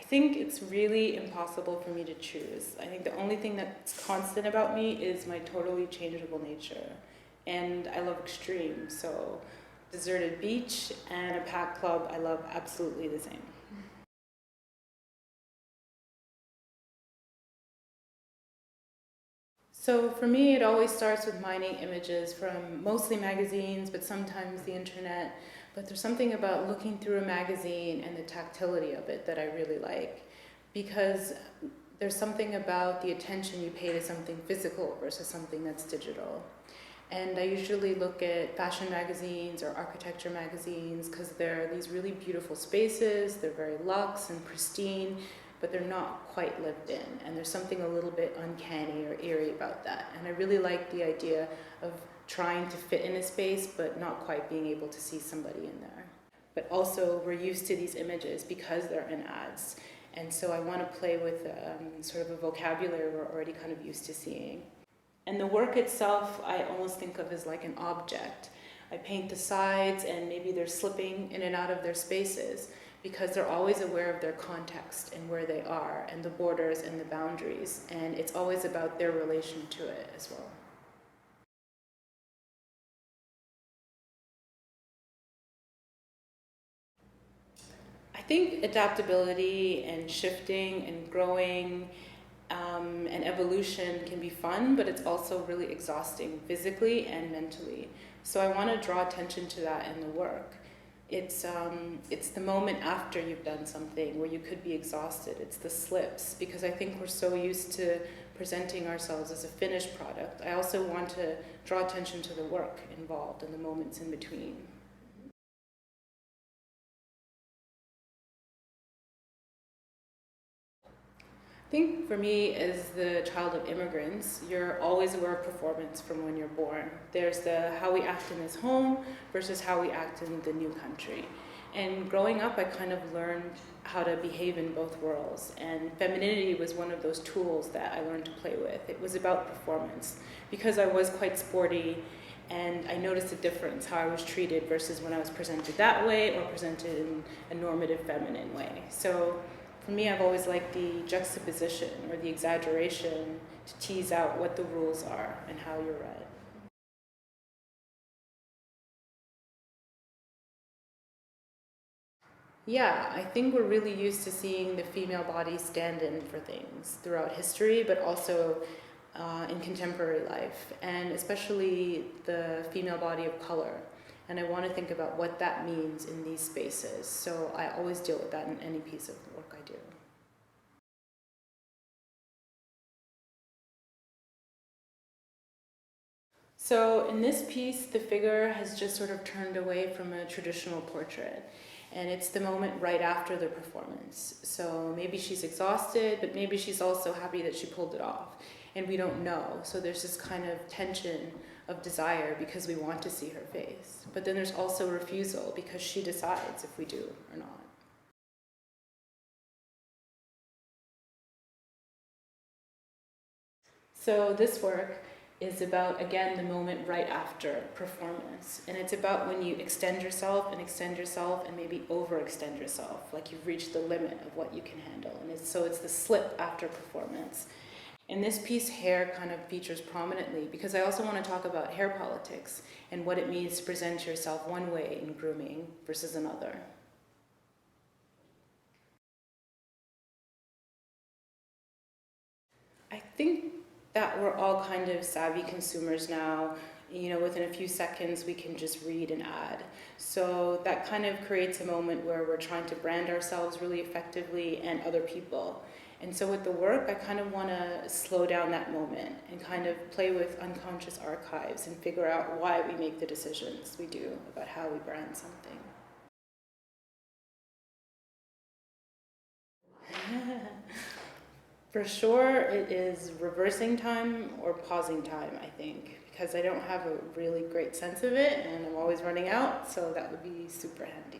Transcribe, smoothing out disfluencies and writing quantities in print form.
think it's really impossible for me to choose. I think the only thing that's constant about me is my totally changeable nature. And I love extreme, so deserted beach and a packed club, I love absolutely the same. So for me, it always starts with mining images from mostly magazines, but sometimes the internet. But there's something about looking through a magazine and the tactility of it that I really like, because there's something about the attention you pay to something physical versus something that's digital. And I usually look at fashion magazines or architecture magazines because they're these really beautiful spaces, they're very luxe and pristine, but they're not quite lived in. And there's something a little bit uncanny or eerie about that. And I really like the idea of trying to fit in a space, but not quite being able to see somebody in there. But also, we're used to these images because they're in ads. And so I want to play with sort of a vocabulary we're already kind of used to seeing. And the work itself, I almost think of as like an object. I paint the sides and maybe they're slipping in and out of their spaces because they're always aware of their context and where they are and the borders and the boundaries. And it's always about their relation to it as well. I think adaptability and shifting and growing and evolution can be fun, but it's also really exhausting physically and mentally. So I want to draw attention to that in the work. It's the moment after you've done something where you could be exhausted. It's the slips, because I think we're so used to presenting ourselves as a finished product. I also want to draw attention to the work involved and the moments in between. I think for me, as the child of immigrants, you're always aware of performance from when you're born. There's the how we act in this home versus how we act in the new country. And growing up, I kind of learned how to behave in both worlds. And femininity was one of those tools that I learned to play with. It was about performance because I was quite sporty, and I noticed a difference how I was treated versus when I was presented that way or presented in a normative feminine way. So for me, I've always liked the juxtaposition or the exaggeration to tease out what the rules are and how you're read. Yeah, I think we're really used to seeing the female body stand in for things throughout history, but also in contemporary life, and especially the female body of color. And I want to think about what that means in these spaces. So I always deal with that in any piece of work I do. So in this piece, the figure has just sort of turned away from a traditional portrait. And it's the moment right after the performance. So maybe she's exhausted, but maybe she's also happy that she pulled it off. And we don't know. So there's this kind of tension of desire because we want to see her face. But then there's also refusal because she decides if we do or not. So this work is about, again, the moment right after performance. And it's about when you extend yourself and maybe overextend yourself, like you've reached the limit of what you can handle. And so it's the slip after performance. In this piece, hair kind of features prominently because I also want to talk about hair politics and what it means to present yourself one way in grooming versus another. I think that we're all kind of savvy consumers now. You know, within a few seconds, we can just read an ad. So that kind of creates a moment where we're trying to brand ourselves really effectively and other people. And so with the work, I kind of want to slow down that moment and kind of play with unconscious archives and figure out why we make the decisions we do about how we brand something. For sure, it is reversing time or pausing time, I think, because I don't have a really great sense of it and I'm always running out, so that would be super handy.